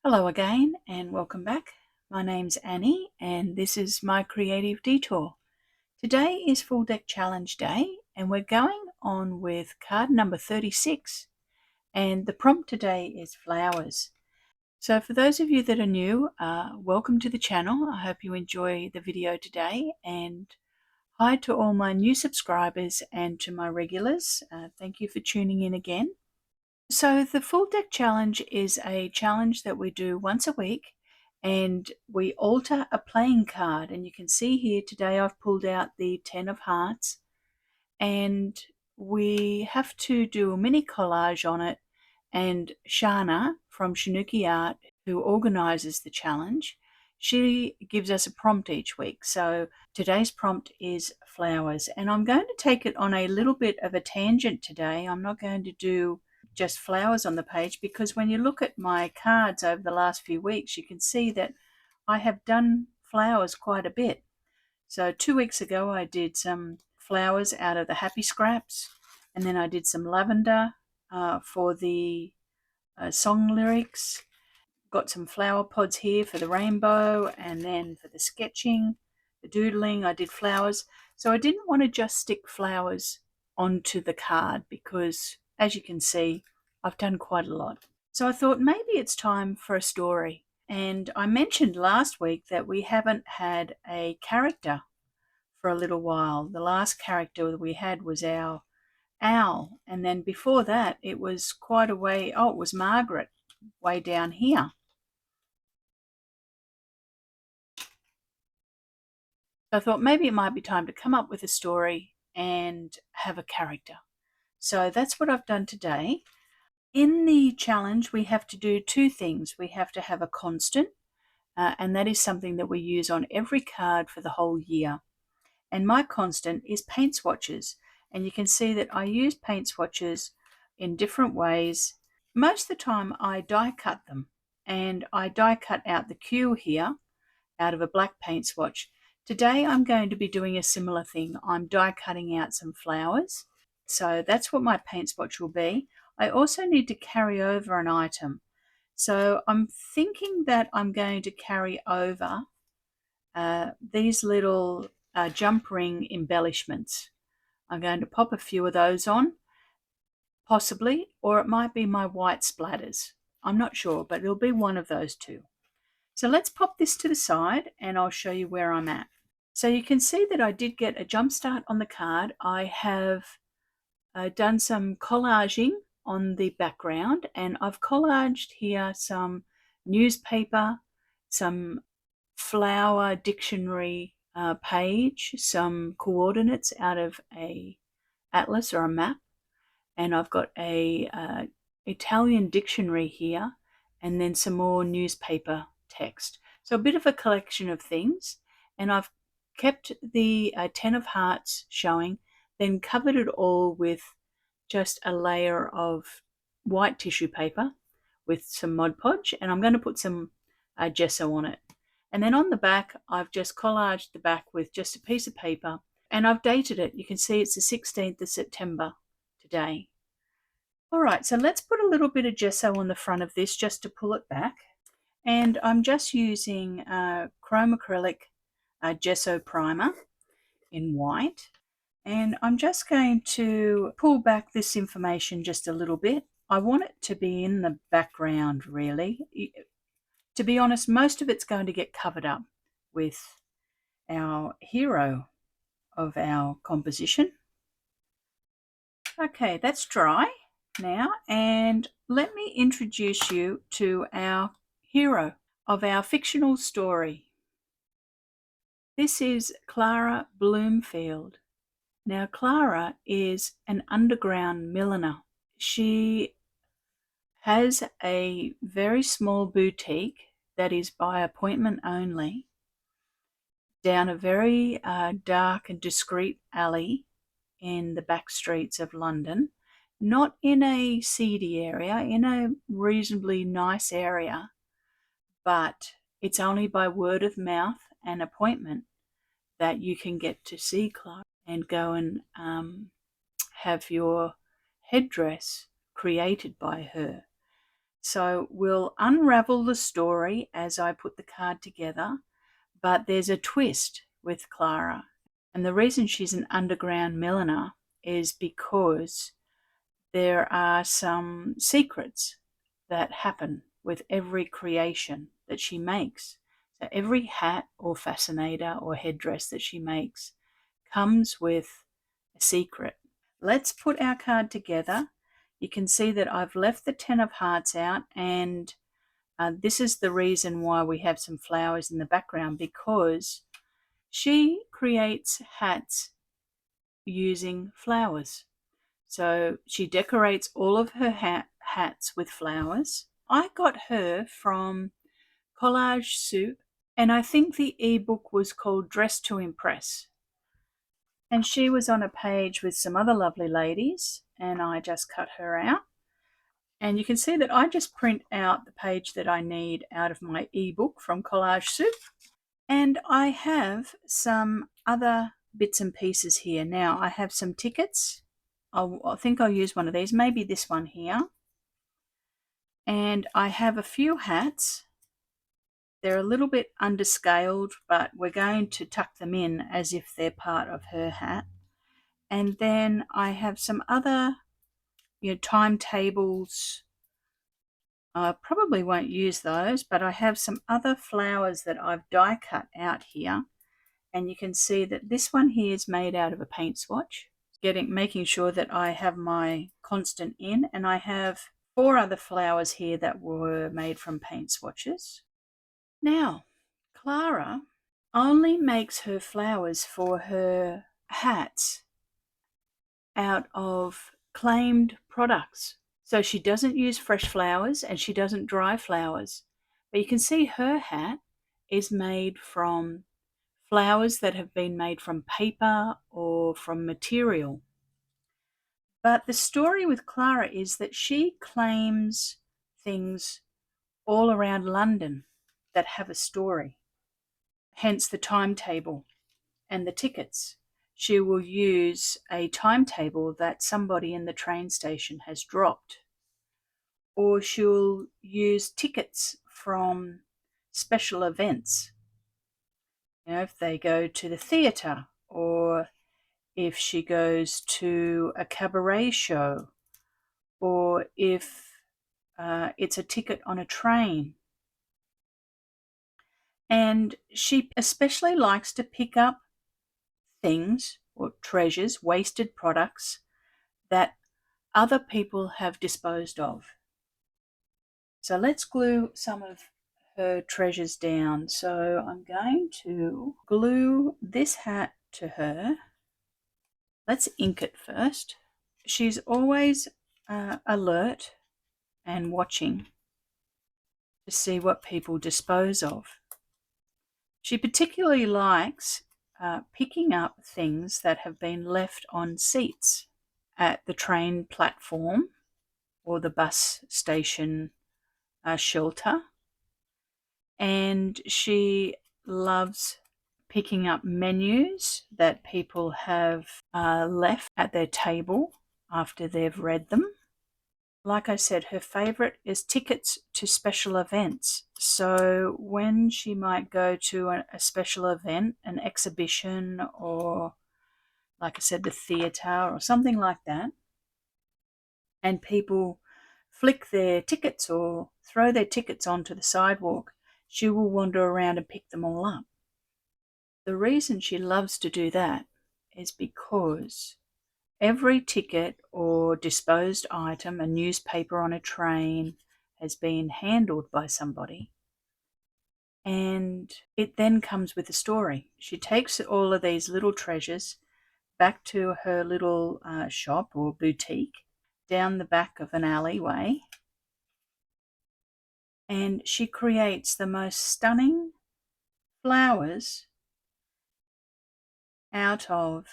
Hello again and welcome back. My name's Annie and this is my creative detour. Today is Full Deck Challenge Day and we're going on with card number 36, and the prompt today is flowers. So for those of you that are new, welcome to the channel. I hope you enjoy the video today, and hi to all my new subscribers and to my regulars. Thank you for tuning in again. So the Full Deck Challenge is a challenge that we do once a week, and we alter a playing card. And you can see here today I've pulled out the 10 of hearts, and we have to do a mini collage on it. And Shana from ShanoukiArt, who organises the challenge, she gives us a prompt each week. So today's prompt is flowers, and I'm going to take it on a little bit of a tangent today. I'm not going to do just flowers on the page, because when you look at my cards over the last few weeks, you can see that I have done flowers quite a bit. So 2 weeks ago I did some flowers out of the happy scraps, and then I did some lavender for the song lyrics. Got some flower pods here for the rainbow, and then for the sketching, the doodling, I did flowers. So I didn't want to just stick flowers onto the card because, as you can see, I've done quite a lot. So I thought maybe it's time for a story. And I mentioned last week that we haven't had a character for a little while. The last character that we had was our owl, and then before that it was quite a way, it was Margaret, way down here. So I thought maybe it might be time to come up with a story and have a character. So that's what I've done today. In the challenge, we have to do two things. We have to have a constant, and that is something that we use on every card for the whole year. And my constant is paint swatches. And you can see that I use paint swatches in different ways. Most of the time I die cut them, and I die cut out the Q here out of a black paint swatch. Today I'm going to be doing a similar thing. I'm die cutting out some flowers. So that's what my paint swatch will be. I also need to carry over an item. So I'm thinking that I'm going to carry over these little jump ring embellishments. I'm going to pop a few of those on, possibly, or it might be my white splatters. I'm not sure, but it'll be one of those two. So let's pop this to the side and I'll show you where I'm at. So you can see that I did get a jump start on the card. I have done some collaging on the background, and I've collaged here some newspaper, some flower dictionary page, some coordinates out of a atlas or a map, and I've got a Italian dictionary here, and then some more newspaper text. So a bit of a collection of things, and I've kept the 10 of hearts showing, then covered it all with just a layer of white tissue paper with some Mod Podge, and I'm going to put some gesso on it. And then on the back, I've just collaged the back with just a piece of paper, and I've dated it. You can see it's the 16th of September today. All right, so let's put a little bit of gesso on the front of this just to pull it back. And I'm just using chrome acrylic gesso primer in white. And I'm just going to pull back this information just a little bit. I want it to be in the background, really. To be honest, most of it's going to get covered up with our hero of our composition. Okay, that's dry now, and let me introduce you to our hero of our fictional story. This is Clara Bloomfield. Now, Clara is an underground milliner. She has a very small boutique that is by appointment only down a very dark and discreet alley in the back streets of London, not in a seedy area, in a reasonably nice area, but it's only by word of mouth and appointment that you can get to see Clara and go and have your headdress created by her. So we'll unravel the story as I put the card together, but there's a twist with Clara. And the reason she's an underground milliner is because there are some secrets that happen with every creation that she makes. So every hat or fascinator or headdress that she makes comes with a secret. Let's put our card together. You can see that I've left the 10 of hearts out, and this is the reason why we have some flowers in the background, because she creates hats using flowers. So she decorates all of her hats with flowers. I got her from Collage Soup, and I think the ebook was called Dress to Impress. And she was on a page with some other lovely ladies, and I just cut her out. And you can see that I just print out the page that I need out of my ebook from Collage Soup. And I have some other bits and pieces here. Now I have some tickets. I think I'll use one of these, maybe this one here. And I have a few hats. They're a little bit underscaled, but we're going to tuck them in as if they're part of her hat. And then I have some other, timetables. I probably won't use those, but I have some other flowers that I've die cut out here. And you can see that this one here is made out of a paint swatch. Making sure that I have my constant in, and I have 4 other flowers here that were made from paint swatches. Now, Clara only makes her flowers for her hats out of claimed products. So she doesn't use fresh flowers and she doesn't dry flowers. But you can see her hat is made from flowers that have been made from paper or from material. But the story with Clara is that she claims things all around London that have a story, hence the timetable and the tickets. She will use a timetable that somebody in the train station has dropped, or she'll use tickets from special events. If they go to the theatre, or if she goes to a cabaret show, or if it's a ticket on a train. And she especially likes to pick up things or treasures, wasted products that other people have disposed of. So let's glue some of her treasures down. So I'm going to glue this hat to her. Let's ink it first. She's always alert and watching to see what people dispose of. She particularly likes picking up things that have been left on seats at the train platform or the bus station shelter. And she loves picking up menus that people have left at their table after they've read them. Like I said, her favourite is tickets to special events. So when she might go to a special event, an exhibition, or like I said, the theatre or something like that, and people flick their tickets or throw their tickets onto the sidewalk, she will wander around and pick them all up. The reason she loves to do that is because every ticket or disposed item, a newspaper on a train, has been handled by somebody, and it then comes with a story. She takes all of these little treasures back to her little shop or boutique down the back of an alleyway, and she creates the most stunning flowers out of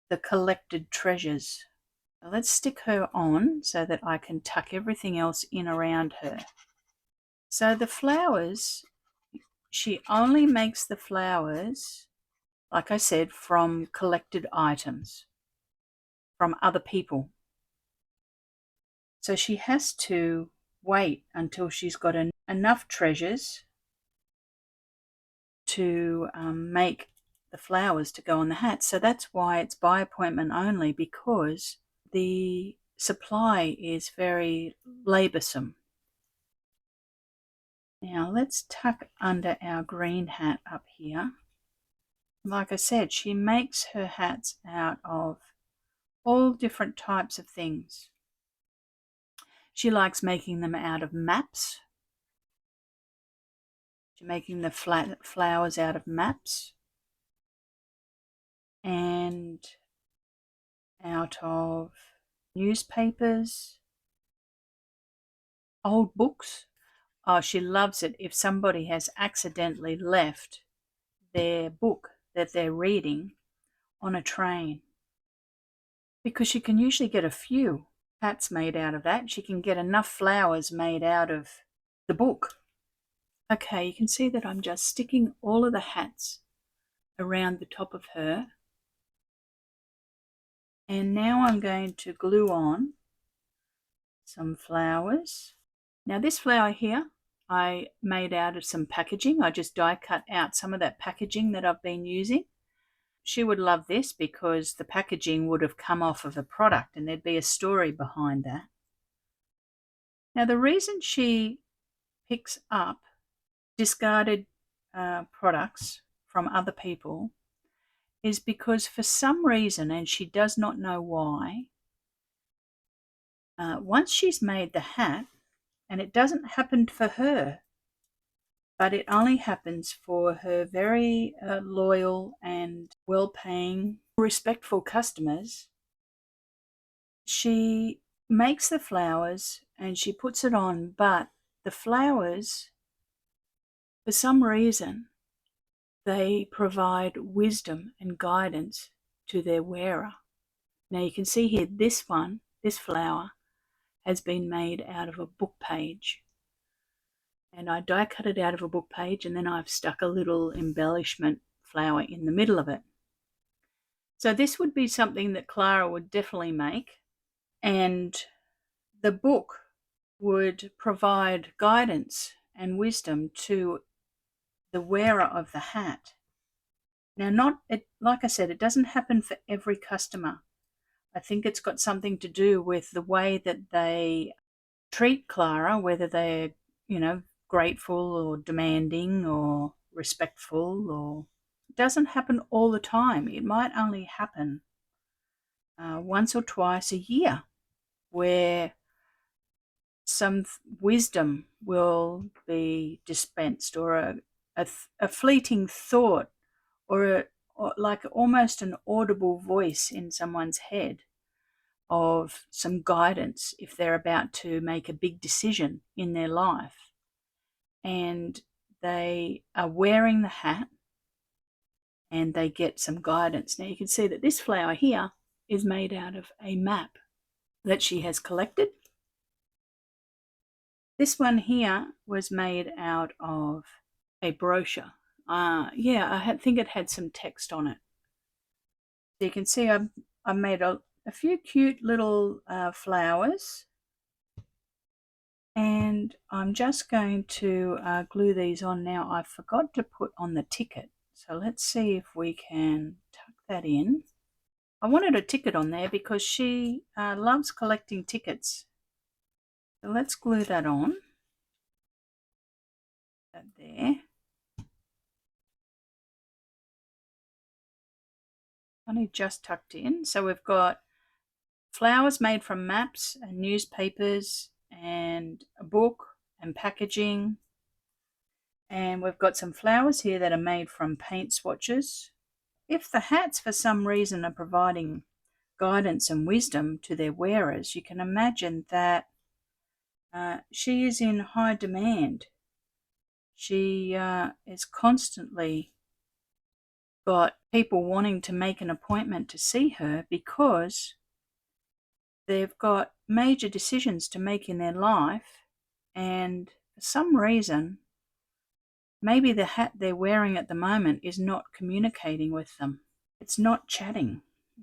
the collected treasures. Now let's stick her on so that I can tuck everything else in around her. So the flowers, she only makes the flowers, like I said, from collected items from other people. So she has to wait until she's got enough treasures to make the flowers to go on the hat. So that's why it's by appointment only, because the supply is very laboursome. Now let's tuck under our green hat up here. Like I said, she makes her hats out of all different types of things. She likes making them out of maps. She's making the flowers out of maps and out of newspapers, old books. Oh, she loves it if somebody has accidentally left their book that they're reading on a train, because she can usually get a few hats made out of that. She can get enough flowers made out of the book. Okay, you can see that I'm just sticking all of the hats around the top of her. And now I'm going to glue on some flowers. Now this flower here I made out of some packaging. I just die cut out some of that packaging that I've been using. She would love this because the packaging would have come off of a product and there'd be a story behind that. Now the reason she picks up discarded products from other people is because for some reason, and she does not know why, once she's made the hat, and it doesn't happen for her, but it only happens for her very loyal and well-paying, respectful customers, she makes the flowers and she puts it on, but the flowers, for some reason, they provide wisdom and guidance to their wearer. Now you can see here, this flower, has been made out of a book page. And I die cut it out of a book page, and then I've stuck a little embellishment flower in the middle of it. So this would be something that Clara would definitely make, and the book would provide guidance and wisdom to the wearer of the hat. Now, like I said, it doesn't happen for every customer. I think it's got something to do with the way that they treat Clara, whether they're, grateful or demanding or respectful, or it doesn't happen all the time. It might only happen once or twice a year, where some wisdom will be dispensed, or a fleeting thought, or like almost an audible voice in someone's head of some guidance if they're about to make a big decision in their life. And they are wearing the hat and they get some guidance. Now you can see that this flower here is made out of a map that she has collected. This one here was made out of a brochure. I think it had some text on it. So you can see I made a few cute little flowers, and I'm just going to glue these on now. I forgot to put on the ticket, so let's see if we can tuck that in. I wanted a ticket on there because she loves collecting tickets. So let's glue that on. That there. Only just tucked in. So we've got flowers made from maps and newspapers and a book and packaging. And we've got some flowers here that are made from paint swatches. If the hats for some reason are providing guidance and wisdom to their wearers, you can imagine that she is in high demand. She is constantly got people wanting to make an appointment to see her because they've got major decisions to make in their life, and for some reason, maybe the hat they're wearing at the moment is not communicating with them. It's not chatting.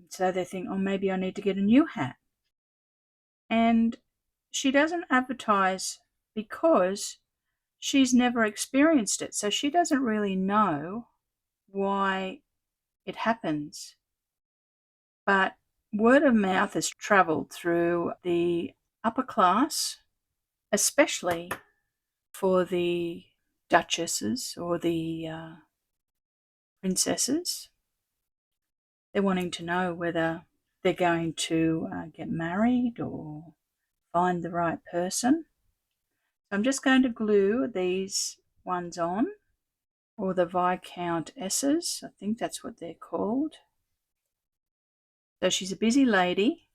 So they think, oh, maybe I need to get a new hat. And she doesn't advertise because she's never experienced it. So she doesn't really know why it happens. But word of mouth has traveled through the upper class, especially for the duchesses or the princesses. They're wanting to know whether they're going to get married or find the right person. So I'm just going to glue these ones on, or the Viscountesses, I think that's what they're called. So she's a busy lady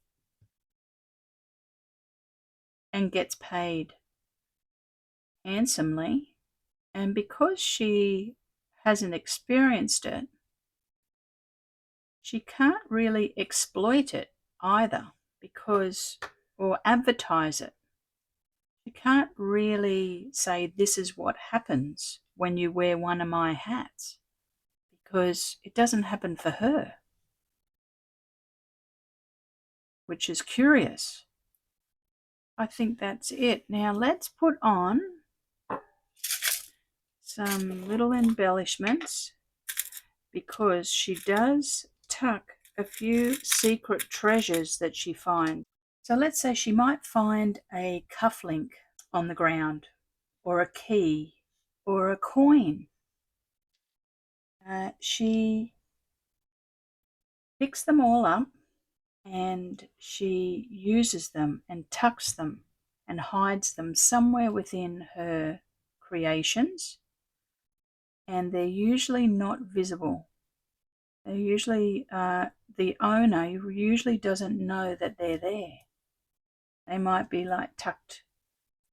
and gets paid handsomely. And because she hasn't experienced it, she can't really exploit it either, because, or advertise it. You can't really say this is what happens when you wear one of my hats, because it doesn't happen for her, which is curious. I think that's it. Now let's put on some little embellishments, because she does tuck a few secret treasures that she finds. So let's say she might find a cufflink on the ground, or a key, or a coin. She picks them all up and she uses them and tucks them and hides them somewhere within her creations, and they're usually not visible. They're usually, the owner usually doesn't know that they're there. They might be like tucked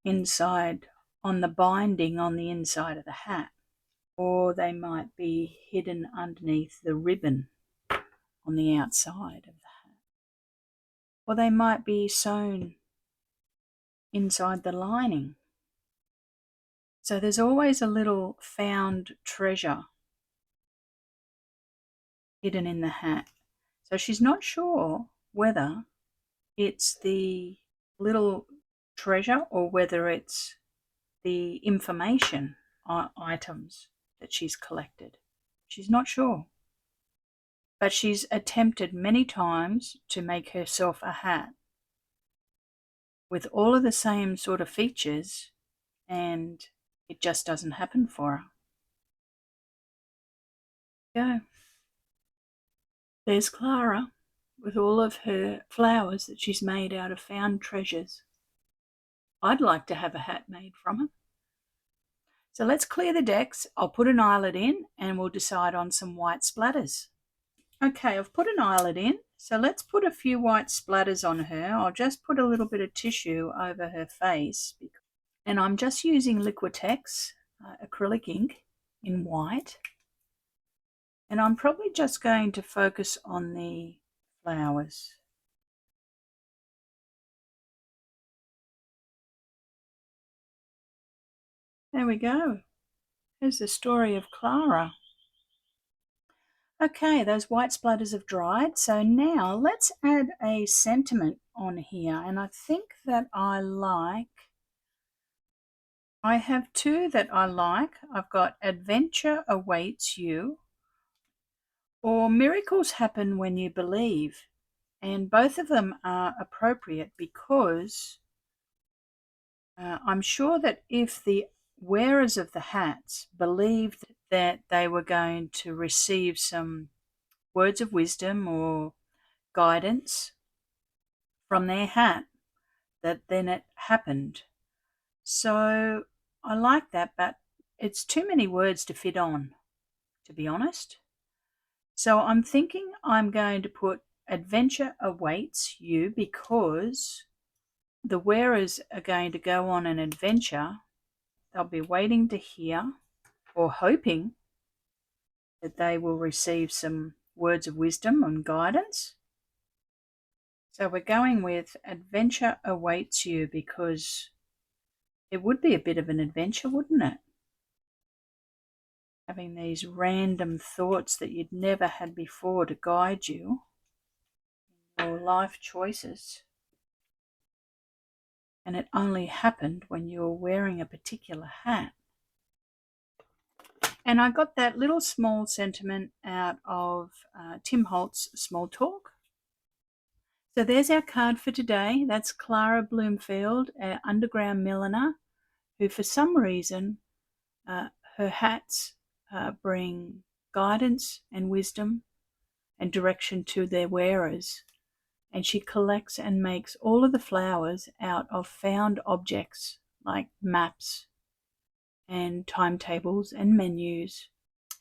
inside on the binding on the inside of the hat, or they might be hidden underneath the ribbon on the outside of the hat, or they might be sewn inside the lining. So there's always a little found treasure hidden in the hat. So she's not sure whether it's the little treasure or whether it's the information items that she's collected. She's not sure. But she's attempted many times to make herself a hat with all of the same sort of features, and it just doesn't happen for her. Go. There's Clara with all of her flowers that she's made out of found treasures. I'd like to have a hat made from her. So let's clear the decks. I'll put an eyelet in and we'll decide on some white splatters. Okay, I've put an eyelet in, so let's put a few white splatters on her. I'll just put a little bit of tissue over her face, and I'm just using Liquitex acrylic ink in white, and I'm probably just going to focus on the flowers. There we go. There's the story of Clara. Okay, those white splatters have dried, so now let's add a sentiment on here, and I think that I have two that I like. I've got Adventure Awaits You, or Miracles Happen When You Believe, and both of them are appropriate because I'm sure that if the wearers of the hats believed that they were going to receive some words of wisdom or guidance from their hat, that then it happened. So I like that, but it's too many words to fit on, to be honest. So I'm thinking I'm going to put Adventure Awaits You, because the wearers are going to go on an adventure. They'll be waiting to hear, or hoping that they will receive some words of wisdom and guidance. So we're going with Adventure Awaits You, because it would be a bit of an adventure, wouldn't it? Having these random thoughts that you'd never had before to guide you in your life choices. and it only happened when you were wearing a particular hat. And I got that little small sentiment out of Tim Holt's Small Talk. So there's our card for today. That's Clara Bloomfield, an underground milliner, who for some reason, her hats bring guidance and wisdom and direction to their wearers. And she collects and makes all of the flowers out of found objects like maps and timetables and menus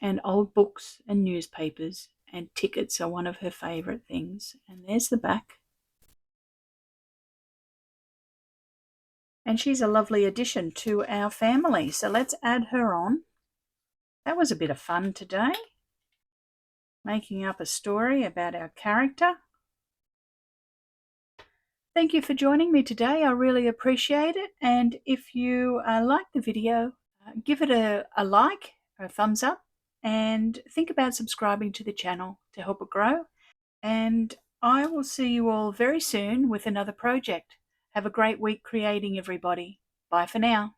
and old books and newspapers, and tickets are one of her favourite things. And there's the back. And she's a lovely addition to our family, so let's add her on. That was a bit of fun today, making up a story about our character. Thank you for joining me today. I really appreciate it. And if you like the video, give it a like or a thumbs up, and think about subscribing to the channel to help it grow. And I will see you all very soon with another project. Have a great week creating, everybody. Bye for now.